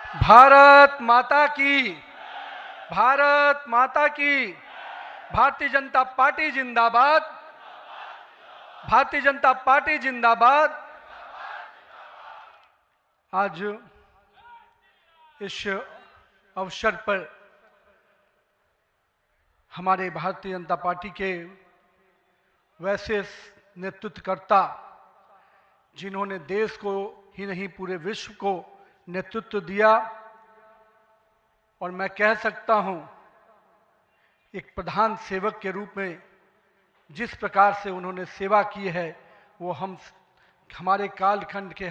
भारत माता की, भारत माता की। भारतीय जनता पार्टी जिंदाबाद, भारतीय जनता पार्टी जिंदाबाद। आज इस अवसर पर हमारे भारतीय जनता पार्टी के वैसे नेतृत्वकर्ता, जिन्होंने देश को ही नहीं पूरे विश्व को नेतृत्व दिया, और मैं कह सकता हूं एक प्रधान सेवक के रूप में जिस प्रकार से उन्होंने सेवा की है, वो हमारे कालखंड के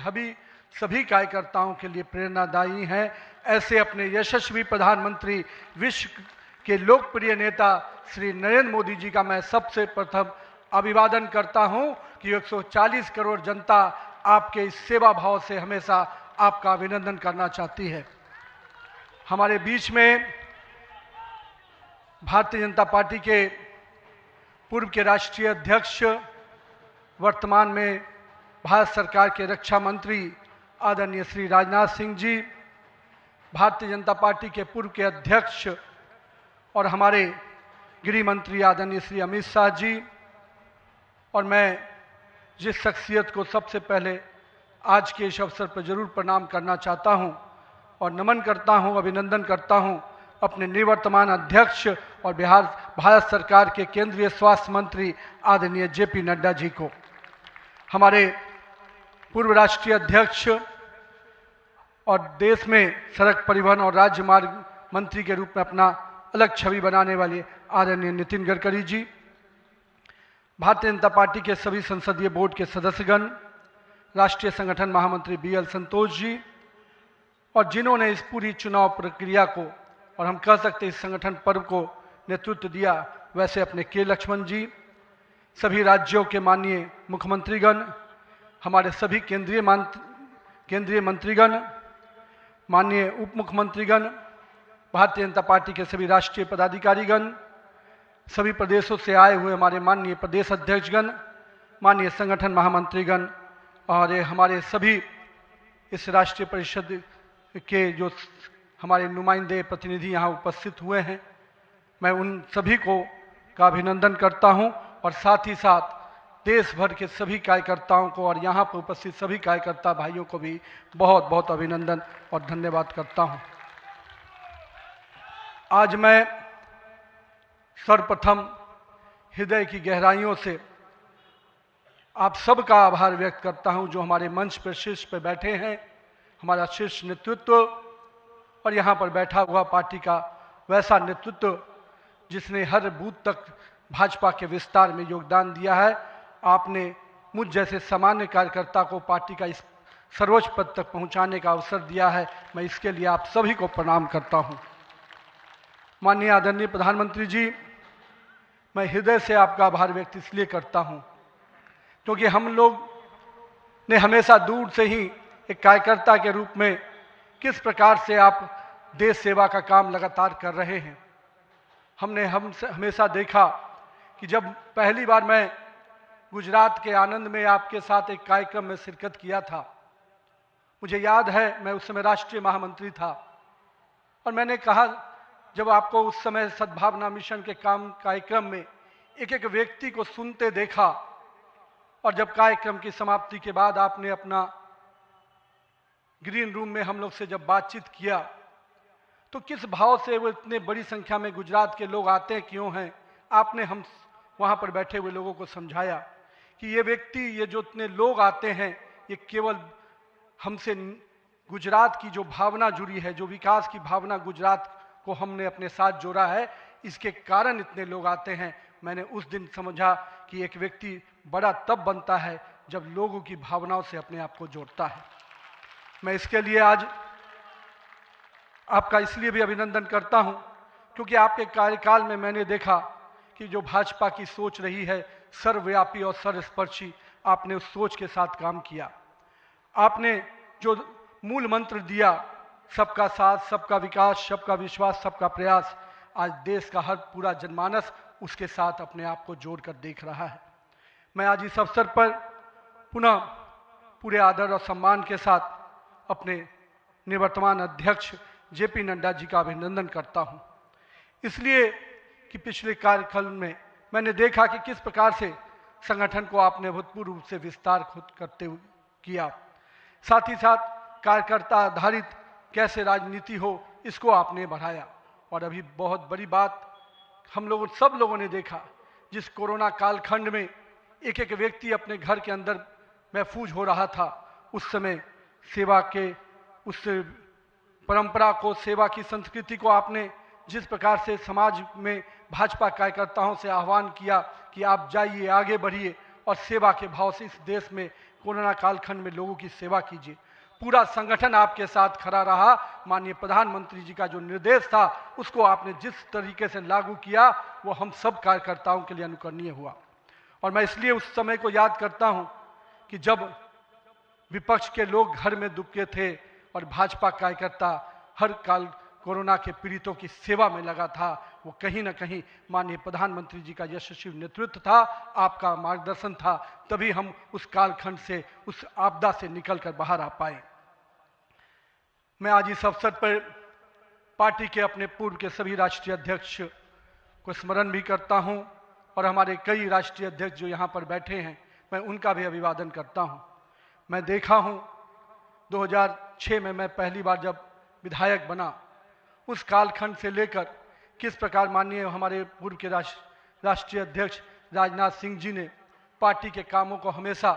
सभी कार्यकर्ताओं के लिए प्रेरणादायी हैं। ऐसे अपने यशस्वी प्रधानमंत्री, विश्व के लोकप्रिय नेता श्री नरेंद्र मोदी जी का मैं सबसे प्रथम अभिवादन करता हूं कि 140 करोड़ जनता आपके इस सेवा भाव से हमेशा आपका अभिनंदन करना चाहती है। हमारे बीच में भारतीय जनता पार्टी के पूर्व के राष्ट्रीय अध्यक्ष, वर्तमान में भारत सरकार के रक्षा मंत्री आदरणीय श्री राजनाथ सिंह जी, भारतीय जनता पार्टी के पूर्व के अध्यक्ष और हमारे गृह मंत्री आदरणीय श्री अमित शाह जी, और मैं जिस शख्सियत को सबसे पहले आज के इस अवसर पर जरूर प्रणाम करना चाहता हूं और नमन करता हूं, अभिनंदन करता हूं, अपने निवर्तमान अध्यक्ष और भारत सरकार के केंद्रीय स्वास्थ्य मंत्री आदरणीय जेपी नड्डा जी को, हमारे पूर्व राष्ट्रीय अध्यक्ष और देश में सड़क परिवहन और राजमार्ग मंत्री के रूप में अपना अलग छवि बनाने वाले आदरणीय नितिन गडकरी जी, भारतीय जनता पार्टी के सभी संसदीय बोर्ड के सदस्यगण, राष्ट्रीय संगठन महामंत्री बीएल संतोष जी, और जिन्होंने इस पूरी चुनाव प्रक्रिया को और हम कह सकते इस संगठन पर्व को नेतृत्व दिया, वैसे अपने के लक्ष्मण जी, सभी राज्यों के माननीय मुख्यमंत्रीगण, हमारे सभी केंद्रीय मंत्रीगण, माननीय उप मुख्यमंत्रीगण, भारतीय जनता पार्टी के सभी राष्ट्रीय पदाधिकारीगण, सभी प्रदेशों से आए हुए हमारे माननीय प्रदेश अध्यक्षगण, माननीय संगठन महामंत्रीगण, और हमारे सभी इस राष्ट्रीय परिषद के जो हमारे नुमाइंदे प्रतिनिधि यहाँ उपस्थित हुए हैं, मैं उन सभी का अभिनंदन करता हूँ, और साथ ही साथ देश भर के सभी कार्यकर्ताओं को और यहाँ पर उपस्थित सभी कार्यकर्ता भाइयों को भी बहुत बहुत अभिनंदन और धन्यवाद करता हूँ। आज मैं सर्वप्रथम हृदय की गहराइयों से आप सबका आभार व्यक्त करता हूं, जो हमारे मंच पर शीर्ष पर बैठे हैं, हमारा शीर्ष नेतृत्व, और यहाँ पर बैठा हुआ पार्टी का वैसा नेतृत्व जिसने हर बूथ तक भाजपा के विस्तार में योगदान दिया है। आपने मुझ जैसे सामान्य कार्यकर्ता को पार्टी का इस सर्वोच्च पद तक पहुँचाने का अवसर दिया है। मैं इसके लिए आप सभी को प्रणाम करता हूँ। माननीय आदरणीय प्रधानमंत्री जी, मैं हृदय से आपका आभार व्यक्त इसलिए करता हूं क्योंकि हम लोग ने हमेशा दूर से ही एक कार्यकर्ता के रूप में किस प्रकार से आप देश सेवा का काम लगातार कर रहे हैं, हमने हमेशा देखा कि जब पहली बार मैं गुजरात के आनंद में आपके साथ एक कार्यक्रम में शिरकत किया था, मुझे याद है मैं उस समय राष्ट्रीय महामंत्री था, और मैंने कहा जब आपको उस समय सद्भावना मिशन के कार्यक्रम में एक एक व्यक्ति को सुनते देखा, और जब कार्यक्रम की समाप्ति के बाद आपने अपना ग्रीन रूम में हम लोग से जब बातचीत किया, तो किस भाव से वो इतने बड़ी संख्या में गुजरात के लोग आते क्यों हैं, आपने हम वहाँ पर बैठे हुए लोगों को समझाया कि ये व्यक्ति, ये जो इतने लोग आते हैं, ये केवल हमसे गुजरात की जो भावना जुड़ी है, जो विकास की भावना गुजरात को हमने अपने साथ जोड़ा है, इसके कारण इतने लोग आते हैं। मैंने उस दिन समझा कि एक व्यक्ति बड़ा तब बनता है जब लोगों की भावनाओं से अपने आप को जोड़ता है। मैं इसके लिए आज आपका इसलिए भी अभिनंदन करता हूं क्योंकि आपके कार्यकाल में मैंने देखा कि जो भाजपा की सोच रही है सर्वव्यापी और सर्वस्पर्शी, आपने उस सोच के साथ काम किया। आपने जो मूल मंत्र दिया, सबका साथ, सबका विकास, सबका विश्वास, सबका प्रयास, आज देश का हर पूरा जनमानस उसके साथ अपने आप को जोड़कर देख रहा है। मैं आज इस अवसर पर पुनः पूरे आदर और सम्मान के साथ अपने निवर्तमान अध्यक्ष जेपी नड्डा जी का अभिनंदन करता हूं, इसलिए कि पिछले कार्यकाल में मैंने देखा कि किस प्रकार से संगठन को आपने अभूतपूर्व रूप से विस्तार खुद करते हुए किया। साथ ही साथ कार्यकर्ता आधारित कैसे राजनीति हो इसको आपने बढ़ाया। और अभी बहुत बड़ी बात हम लोगों सब लोगों ने देखा, जिस कोरोना कालखंड में एक एक व्यक्ति अपने घर के अंदर महफूज हो रहा था, उस समय सेवा के उस परंपरा को, सेवा की संस्कृति को आपने जिस प्रकार से समाज में भाजपा कार्यकर्ताओं से आह्वान किया कि आप जाइए, आगे बढ़िए और सेवा के भाव से इस देश में कोरोना कालखंड में लोगों की सेवा कीजिए। पूरा संगठन आपके साथ खड़ा रहा। माननीय प्रधानमंत्री जी का जो निर्देश था उसको आपने जिस तरीके से लागू किया वो हम सब कार्यकर्ताओं के लिए अनुकरणीय हुआ। और मैं इसलिए उस समय को याद करता हूं कि जब विपक्ष के लोग घर में दुबके थे और भाजपा कार्यकर्ता हर काल कोरोना के पीड़ितों की सेवा में लगा था, वो कहीं ना कहीं माननीय प्रधानमंत्री जी का यशस्वी नेतृत्व था, आपका मार्गदर्शन था, तभी हम उस कालखंड से, उस आपदा से निकलकर बाहर आ पाए। मैं आज इस अवसर पर पार्टी के अपने पूर्व के सभी राष्ट्रीय अध्यक्ष को स्मरण भी करता हूं और हमारे कई राष्ट्रीय अध्यक्ष जो यहाँ पर बैठे हैं, मैं उनका भी अभिवादन करता हूं। मैं देखा हूं 2006 में मैं पहली बार जब विधायक बना, उस कालखंड से लेकर किस प्रकार माननीय हमारे पूर्व के राष्ट्रीय अध्यक्ष राजनाथ सिंह जी ने पार्टी के कामों को हमेशा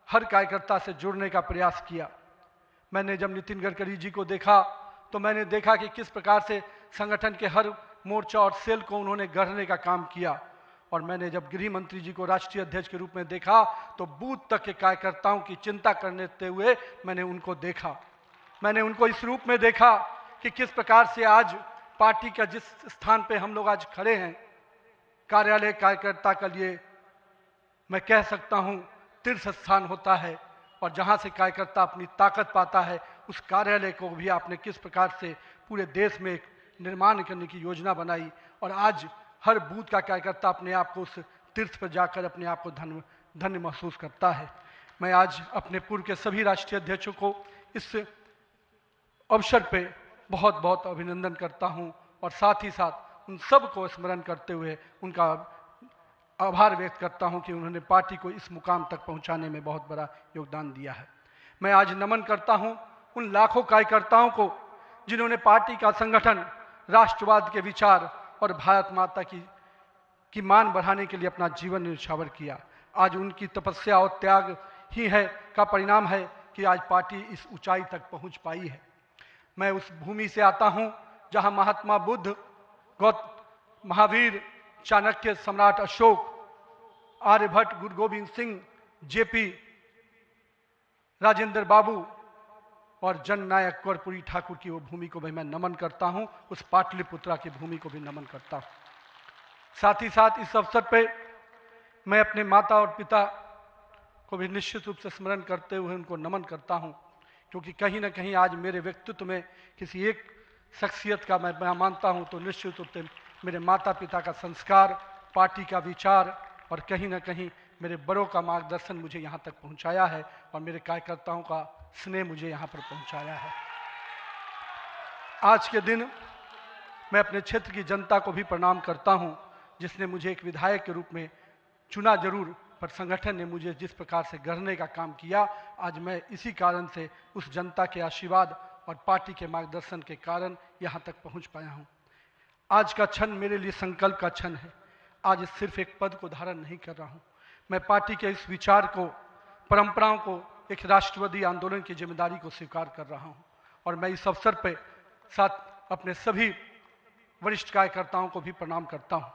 हर कार्यकर्ता से जुड़ने का प्रयास किया। मैंने जब नितिन गडकरी जी को देखा तो मैंने देखा कि किस प्रकार से संगठन के हर मोर्चा और सेल को उन्होंने गढ़ने का काम किया। और मैंने जब गृह मंत्री जी को राष्ट्रीय अध्यक्ष के रूप में देखा तो बूथ तक के कार्यकर्ताओं की चिंता करते हुए मैंने उनको देखा। मैंने उनको इस रूप में देखा कि किस प्रकार से आज पार्टी का जिस स्थान पे हम लोग आज खड़े हैं, कार्यालय कार्यकर्ता के लिए मैं कह सकता हूं तीर्थ स्थान होता है, और जहां से कार्यकर्ता अपनी ताकत पाता है, उस कार्यालय को भी आपने किस प्रकार से पूरे देश में एक निर्माण करने की योजना बनाई। और आज हर बूथ का कार्यकर्ता अपने आप को उस तीर्थ पर जाकर अपने आप को धन्य महसूस करता है। मैं आज अपने पूर्व के सभी राष्ट्रीय अध्यक्षों को इस अवसर पे बहुत बहुत अभिनंदन करता हूं और साथ ही साथ उन सब को स्मरण करते हुए उनका आभार व्यक्त करता हूं कि उन्होंने पार्टी को इस मुकाम तक पहुंचाने में बहुत बड़ा योगदान दिया है। मैं आज नमन करता हूं उन लाखों कार्यकर्ताओं को जिन्होंने पार्टी का संगठन, राष्ट्रवाद के विचार और भारत माता की मान बढ़ाने के लिए अपना जीवन न्यौछावर किया। आज उनकी तपस्या और त्याग ही है का परिणाम है कि आज पार्टी इस ऊंचाई तक पहुंच पाई है। मैं उस भूमि से आता हूं जहां महात्मा बुद्ध, महावीर, चाणक्य, सम्राट अशोक, आर्यभट्ट, गुरु गोविंद सिंह, जेपी, राजेंद्र बाबू और जननायक कर्पूरी ठाकुर की वो भूमि को भी मैं नमन करता हूं। उस पाटलिपुत्रा की भूमि को भी नमन करता हूं। साथ ही साथ इस अवसर पे मैं अपने माता और पिता को भी निश्चित रूप से स्मरण करते हुए उनको नमन करता हूं, क्योंकि कहीं ना कहीं आज मेरे व्यक्तित्व में किसी एक शख्सियत का मैं मानता हूं तो निश्चित रूप से मेरे माता पिता का संस्कार, पार्टी का विचार और कहीं ना कहीं मेरे बड़ों का मार्गदर्शन मुझे यहाँ तक पहुँचाया है और मेरे कार्यकर्ताओं का स्नेह मुझे यहाँ पर पहुँचाया है। आज के दिन मैं अपने क्षेत्र की जनता को भी प्रणाम करता हूँ, जिसने मुझे एक विधायक के रूप में चुना जरूर, पर संगठन ने मुझे जिस प्रकार से गढ़ने का काम किया, आज मैं इसी कारण से उस जनता के आशीर्वाद और पार्टी के मार्गदर्शन के कारण यहाँ तक पहुँच पाया हूँ। आज का क्षण मेरे लिए संकल्प का क्षण है। आज सिर्फ एक पद को धारण नहीं कर रहा हूँ, मैं पार्टी के इस विचार को, परंपराओं को, एक राष्ट्रवादी आंदोलन की जिम्मेदारी को स्वीकार कर रहा हूँ। और मैं इस अवसर पर साथ अपने सभी वरिष्ठ कार्यकर्ताओं को भी प्रणाम करता हूँ।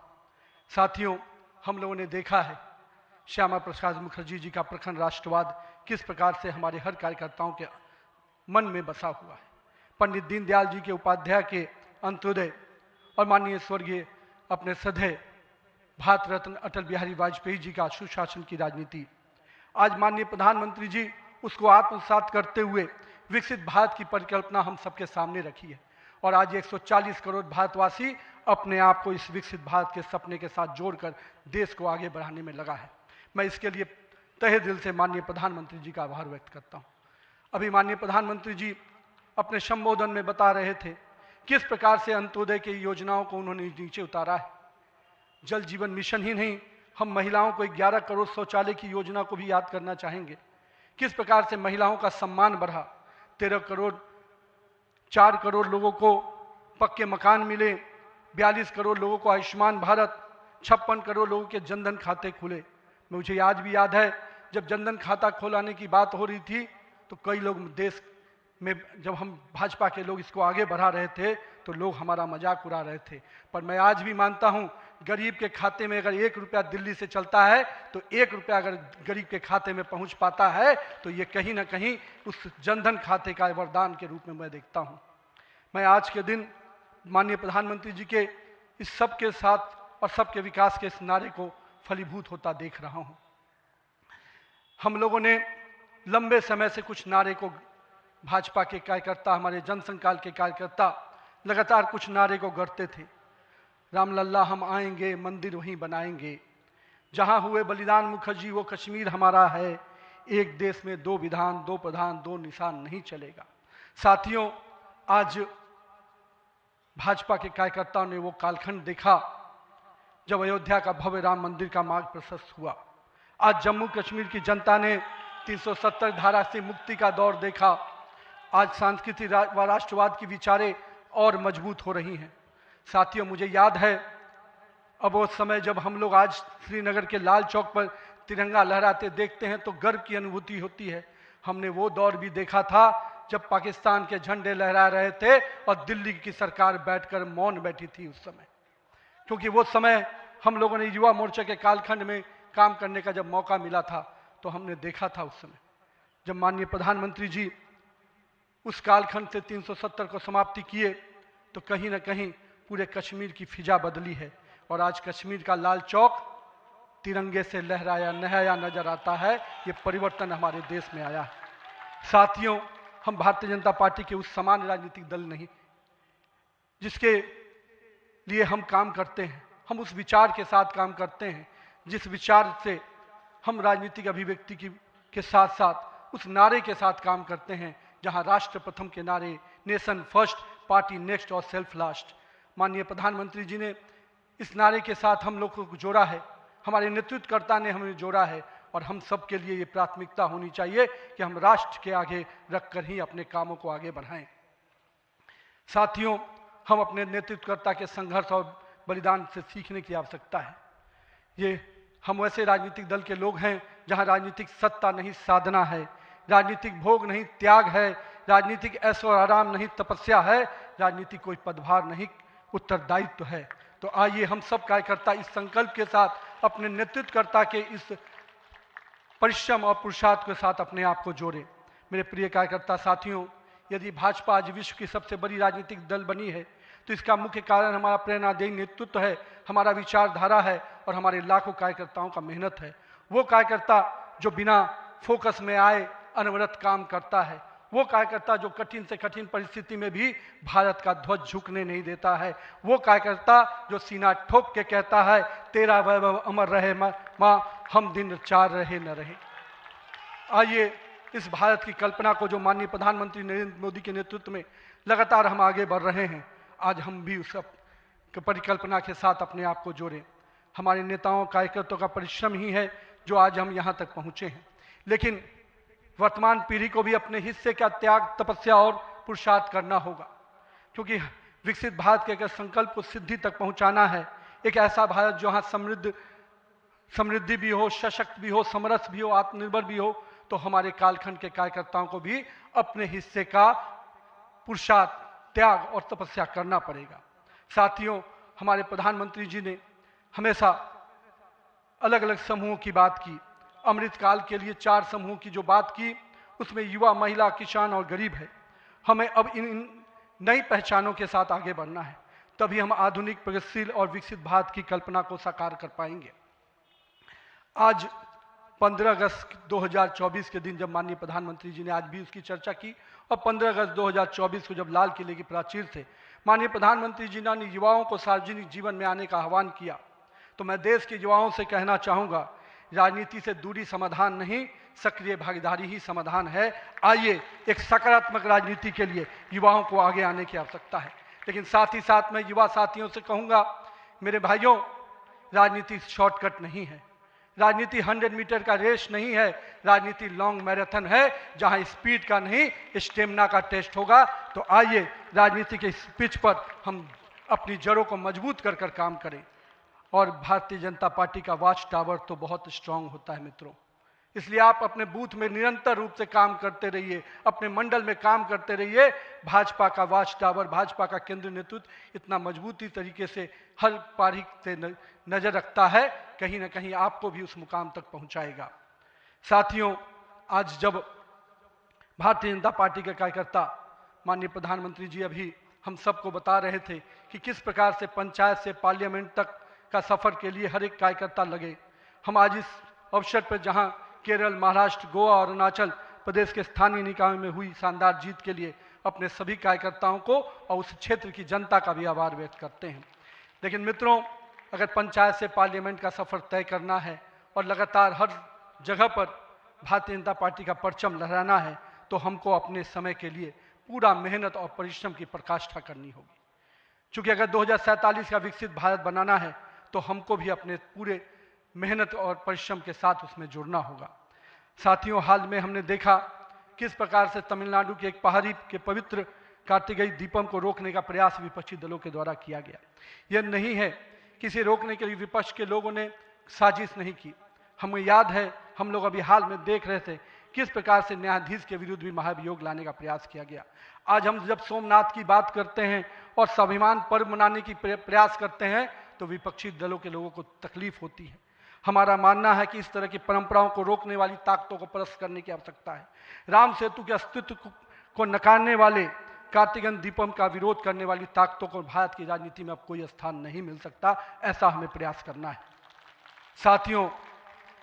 साथियों, हम लोगों ने देखा है श्यामा प्रसाद मुखर्जी जी का प्रखर राष्ट्रवाद किस प्रकार से हमारे हर कार्यकर्ताओं के मन में बसा हुआ है। पंडित दीनदयाल जी के उपाध्याय के अंत्योदय और माननीय स्वर्गीय अपने सधे भारत रत्न अटल बिहारी वाजपेयी जी का सुशासन की राजनीति, आज माननीय प्रधानमंत्री जी उसको आत्मसात करते हुए विकसित भारत की परिकल्पना हम सबके सामने रखी है। और आज 140 करोड़ भारतवासी अपने आप को इस विकसित भारत के सपने के साथ जोड़कर देश को आगे बढ़ाने में लगा है। मैं इसके लिए तहे दिल से माननीय प्रधानमंत्री जी का आभार व्यक्त करता हूँ। अभी माननीय प्रधानमंत्री जी अपने संबोधन में बता रहे थे किस प्रकार से अंत्योदय की योजनाओं को उन्होंने नीचे उतारा है। जल जीवन मिशन ही नहीं, हम महिलाओं को 11 करोड़ शौचालय की योजना को भी याद करना चाहेंगे। किस प्रकार से महिलाओं का सम्मान बढ़ा, 13 करोड़ 4 करोड़ लोगों को पक्के मकान मिले, 42 करोड़ लोगों को आयुष्मान भारत, 56 करोड़ लोगों के जनधन खाते खुले। मुझे आज भी याद है जब जनधन खाता खोलाने की बात हो रही थी तो कई लोग देश में, जब हम भाजपा के लोग इसको आगे बढ़ा रहे थे तो लोग हमारा मजाक उड़ा रहे थे। पर मैं आज भी मानता हूं गरीब के खाते में अगर 1 रुपया दिल्ली से चलता है तो 1 रुपया अगर गरीब के खाते में पहुंच पाता है तो ये कहीं ना कहीं उस जनधन खाते का वरदान के रूप में मैं देखता हूं। मैं आज के दिन माननीय प्रधानमंत्री जी के इस सब के साथ और सबके विकास के इस नारे को फलीभूत होता देख रहा हूं। हम लोगों ने लंबे समय से कुछ नारे को, भाजपा के कार्यकर्ता, हमारे जनसंकाल के कार्यकर्ता लगातार कुछ नारे को गढ़ते थे। रामलल्ला हम आएंगे, मंदिर वहीं बनाएंगे, जहां हुए बलिदान मुखर्जी वो कश्मीर हमारा है, एक देश में 2 विधान 2 प्रधान 2 निशान नहीं चलेगा। साथियों, आज भाजपा के कार्यकर्ताओं ने वो कालखंड देखा जब अयोध्या का भव्य राम मंदिर का मार्ग प्रशस्त हुआ। आज जम्मू कश्मीर की जनता ने 370 धारा से मुक्ति का दौर देखा। आज सांस्कृतिक व राष्ट्रवाद की विचारें और मजबूत हो रही हैं। साथियों, मुझे याद है अब वो समय जब हम लोग आज श्रीनगर के लाल चौक पर तिरंगा लहराते देखते हैं तो गर्व की अनुभूति होती है। हमने वो दौर भी देखा था जब पाकिस्तान के झंडे लहरा रहे थे और दिल्ली की सरकार बैठकर मौन बैठी थी उस समय, क्योंकि वो समय हम लोगों ने युवा मोर्चा के कालखंड में काम करने का जब मौका मिला था तो हमने देखा था उस समय जब माननीय प्रधानमंत्री जी उस कालखंड से 370 को समाप्ति किए तो कहीं ना कहीं पूरे कश्मीर की फिजा बदली है और आज कश्मीर का लाल चौक तिरंगे से लहराया नहाया नजर आता है। ये परिवर्तन हमारे देश में आया है। साथियों, हम भारतीय जनता पार्टी के उस समान राजनीतिक दल नहीं जिसके लिए हम काम करते हैं, हम उस विचार के साथ काम करते हैं जिस विचार से हम राजनीतिक अभिव्यक्ति के साथ साथ उस नारे के साथ काम करते हैं जहां राष्ट्र प्रथम के नारे, नेशन फर्स्ट, पार्टी नेक्स्ट और सेल्फ लास्ट। माननीय प्रधानमंत्री जी ने इस नारे के साथ हम लोग को जोड़ा है, हमारे नेतृत्वकर्ता ने हमें जोड़ा है और हम सब के लिए ये प्राथमिकता होनी चाहिए कि हम राष्ट्र के आगे रखकर ही अपने कामों को आगे बढ़ाएं। साथियों, हम अपने नेतृत्वकर्ता के संघर्ष और बलिदान से सीखने की आवश्यकता है। ये हम वैसे राजनीतिक दल के लोग हैं जहां राजनीतिक सत्ता नहीं साधना है, राजनीतिक भोग नहीं त्याग है, राजनीतिक ऐशो आराम नहीं तपस्या है, राजनीतिक कोई पदभार नहीं उत्तरदायित्व है। तो आइए हम सब कार्यकर्ता इस संकल्प के साथ अपने नेतृत्वकर्ता के इस परिश्रम और पुरुषार्थ के साथ अपने आप को जोड़ें। मेरे प्रिय कार्यकर्ता साथियों, यदि भाजपा आज विश्व की सबसे बड़ी राजनीतिक दल बनी है तो इसका मुख्य कारण हमारा प्रेरणादायी नेतृत्व है, हमारा विचारधारा है और हमारे लाखों कार्यकर्ताओं का मेहनत है। वो कार्यकर्ता जो बिना फोकस में आए अनवरत काम करता है, वो कार्यकर्ता जो कठिन से कठिन परिस्थिति में भी भारत का ध्वज झुकने नहीं देता है, वो कार्यकर्ता जो सीना ठोक के कहता है तेरा वैभव अमर रहे माँ, हम दिन 4 रहे न रहे। आइए इस भारत की कल्पना को जो माननीय प्रधानमंत्री नरेंद्र मोदी के नेतृत्व में लगातार हम आगे बढ़ रहे हैं, आज हम भी उस परिकल्पना के साथ अपने आप को जोड़ें। हमारे नेताओं कार्यकर्ताओं का परिश्रम ही है जो आज हम यहाँ तक पहुँचे हैं, लेकिन वर्तमान पीढ़ी को भी अपने हिस्से का त्याग, तपस्या और पुरुषार्थ करना होगा, क्योंकि विकसित भारत के अगर संकल्प को सिद्धि तक पहुंचाना है, एक ऐसा भारत जहां समृद्धि भी हो, सशक्त भी हो, समरस भी हो, आत्मनिर्भर भी हो, तो हमारे कालखंड के कार्यकर्ताओं को भी अपने हिस्से का पुरुषार्थ, त्याग और तपस्या करना पड़ेगा। साथियों, हमारे प्रधानमंत्री जी ने हमेशा अलग अलग समूहों की बात की। अमृतकाल के लिए 4 समूहों की जो बात की उसमें युवा, महिला, किसान और गरीब है। हमें अब इन नई पहचानों के साथ आगे बढ़ना है, तभी हम आधुनिक, प्रगतिशील और विकसित भारत की कल्पना को साकार कर पाएंगे। आज 15 अगस्त 2024 के दिन जब माननीय प्रधानमंत्री जी ने आज भी उसकी चर्चा की और 15 अगस्त 2024 को जब लाल किले की प्राचीर से माननीय प्रधानमंत्री जी ने युवाओं को सार्वजनिक जीवन में आने का आह्वान किया, तो मैं देश के युवाओं से कहना चाहूँगा, राजनीति से दूरी समाधान नहीं, सक्रिय भागीदारी ही समाधान है। आइए एक सकारात्मक राजनीति के लिए युवाओं को आगे आने की आवश्यकता है। लेकिन साथ ही साथ मैं युवा साथियों से कहूँगा, मेरे भाइयों, राजनीति शॉर्टकट नहीं है, राजनीति 100 मीटर का रेस नहीं है, राजनीति लॉन्ग मैराथन है जहां स्पीड का नहीं स्टेमिना का टेस्ट होगा। तो आइए राजनीति के इस पिच पर हम अपनी जड़ों को मजबूत कर कर काम करें। और भारतीय जनता पार्टी का वॉच टावर तो बहुत स्ट्रांग होता है मित्रों, इसलिए आप अपने बूथ में निरंतर रूप से काम करते रहिए, अपने मंडल में काम करते रहिए। भाजपा का वॉच टावर, भाजपा का केंद्रीय नेतृत्व इतना मजबूती तरीके से हर पारी से नजर रखता है, कहीं ना कहीं आपको भी उस मुकाम तक पहुंचाएगा। साथियों, आज जब भारतीय जनता पार्टी के कार्यकर्ता, माननीय प्रधानमंत्री जी अभी हम सबको बता रहे थे कि किस प्रकार से पंचायत से पार्लियामेंट तक का सफर के लिए हर एक कार्यकर्ता लगे, हम आज इस अवसर पर जहां केरल, महाराष्ट्र, गोवा और अरुणाचल प्रदेश के स्थानीय निकायों में हुई शानदार जीत के लिए अपने सभी कार्यकर्ताओं को और उस क्षेत्र की जनता का भी आभार व्यक्त करते हैं। लेकिन मित्रों, अगर पंचायत से पार्लियामेंट का सफर तय करना है और लगातार हर जगह पर भारतीय जनता पार्टी का परचम लहराना है, तो हमको अपने समय के लिए पूरा मेहनत और परिश्रम की पराकाष्ठा करनी होगी। चूंकि अगर 2047 का विकसित भारत बनाना है तो हमको भी अपने पूरे मेहनत और परिश्रम के साथ उसमें जुड़ना होगा। साथियों, हाल में हमने देखा किस प्रकार से तमिलनाडु के एक पहाड़ी के पवित्र कार्तिकेय दीपम को रोकने का प्रयास विपक्षी दलों के द्वारा किया गया। यह नहीं है किसी रोकने के लिए विपक्ष के लोगों ने साजिश नहीं की। हमें याद है, हम लोग अभी हाल में देख रहे थे किस प्रकार से न्यायाधीश के विरुद्ध भी महाभियोग लाने का प्रयास किया गया। आज हम जब सोमनाथ की बात करते हैं और स्वाभिमान पर्व मनाने की प्रयास करते हैं तो विपक्षी दलों के लोगों को तकलीफ होती है। हमारा मानना है कि इस तरह की परंपराओं को रोकने वाली ताकतों को परास्त करने की आवश्यकता है। राम सेतु के अस्तित्व को नकारने वाले, कार्तिकेय दीपम का विरोध करने वाली ताकतों को भारत की राजनीति में अब कोई स्थान नहीं मिल सकता, ऐसा हमें प्रयास करना है। साथियों,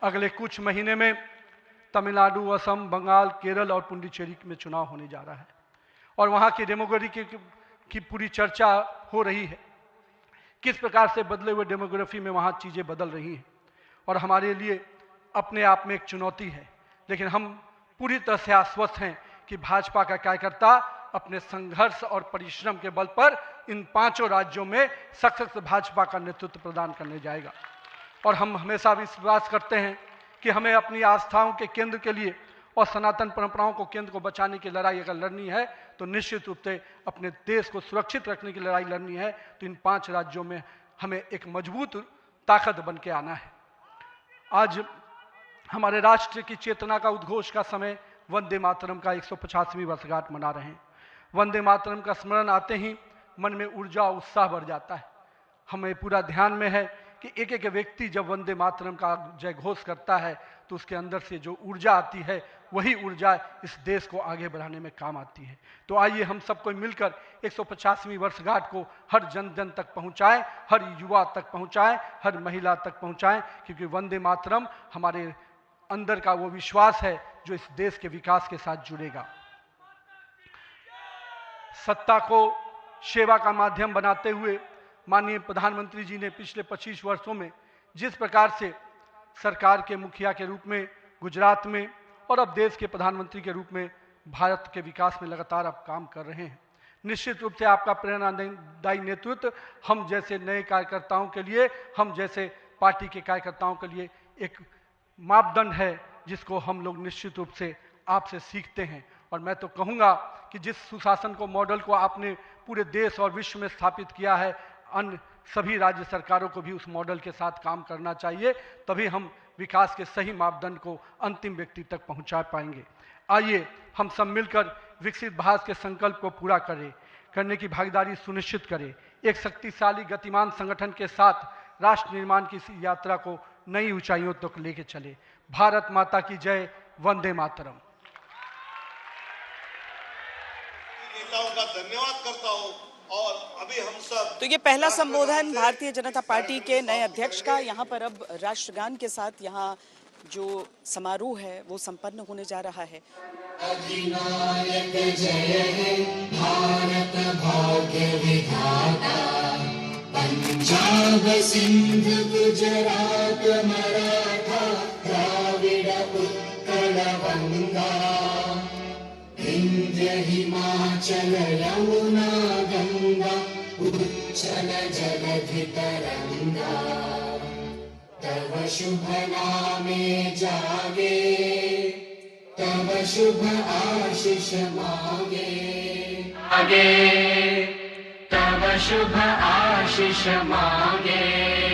अगले कुछ महीने में तमिलनाडु, असम, बंगाल, केरल और पुडुचेरी में चुनाव होने जा रहा है और वहाँ की डेमोग्राफी की पूरी चर्चा हो रही है। किस प्रकार से बदले हुए डेमोग्राफी में वहाँ चीज़ें बदल रही हैं और हमारे लिए अपने आप में एक चुनौती है। लेकिन हम पूरी तरह से आश्वस्त हैं कि भाजपा का कार्यकर्ता अपने संघर्ष और परिश्रम के बल पर इन 5 राज्यों में सशक्त भाजपा का नेतृत्व प्रदान करने जाएगा। और हम हमेशा विश्वास करते हैं कि हमें अपनी आस्थाओं के केंद्र के लिए और सनातन परंपराओं को केंद्र को बचाने की लड़ाई अगर लड़नी है तो निश्चित रूप से अपने देश को सुरक्षित रखने की लड़ाई लड़नी है तो इन 5 राज्यों में हमें एक मजबूत ताकत बन के आना है। आज हमारे राष्ट्र की चेतना का उद्घोष का समय वंदे मातरम का 150वीं वर्षगांठ मना रहे हैं। वंदे मातरम का स्मरण आते ही मन में ऊर्जा और उत्साह बढ़ जाता है। हमें पूरा ध्यान में है कि एक एक व्यक्ति जब वंदे मातरम का जय घोष करता है तो उसके अंदर से जो ऊर्जा आती है वही ऊर्जा इस देश को आगे बढ़ाने में काम आती है। तो आइए हम सबको मिलकर 150वीं वर्षगांठ को हर जन जन तक पहुंचाएं, हर युवा तक पहुंचाएं, हर महिला तक पहुंचाएं, क्योंकि वंदे मातरम हमारे अंदर का वो विश्वास है जो इस देश के विकास के साथ जुड़ेगा। सत्ता को सेवा का माध्यम बनाते हुए माननीय प्रधानमंत्री जी ने पिछले 25 वर्षों में जिस प्रकार से सरकार के मुखिया के रूप में गुजरात में और अब देश के प्रधानमंत्री के रूप में भारत के विकास में लगातार अब काम कर रहे हैं, निश्चित रूप से आपका प्रेरणादायी नेतृत्व हम जैसे नए कार्यकर्ताओं के लिए, हम जैसे पार्टी के कार्यकर्ताओं के लिए एक मापदंड है जिसको हम लोग निश्चित रूप से आपसे सीखते हैं। और मैं तो कहूँगा कि जिस सुशासन को मॉडल को आपने पूरे देश और विश्व में स्थापित किया है, अन्य सभी राज्य सरकारों को भी उस मॉडल के साथ काम करना चाहिए, तभी हम विकास के सही मापदंड को अंतिम व्यक्ति तक पहुंचा पाएंगे। आइए हम सब मिलकर विकसित भारत के संकल्प को पूरा करने की भागीदारी सुनिश्चित करें। एक शक्तिशाली गतिमान संगठन के साथ राष्ट्र निर्माण की इस यात्रा को नई ऊंचाइयों तक लेके चले। भारत माता की जय, वंदे मातरम। नेताओं का धन्यवाद करता हूं और अभी हम सब तो ये पहला संबोधन भारतीय जनता पार्टी के नए अध्यक्ष का। यहाँ पर अब राष्ट्रगान के साथ यहाँ जो समारोह है वो संपन्न होने जा रहा है। अधिनायक जय हे भारत भाग्य विधाता, पंजाब सिंध गुजरात मराठा द्राविड़ उत्कल बलवङ्गा विन्ध्य हिमाचल यमुना गङ्गा उच्चल जलधितरङ्गा तव शुभ नामे जागे तव शुभ आशीष मागे आगे तव शुभ आशीष मागे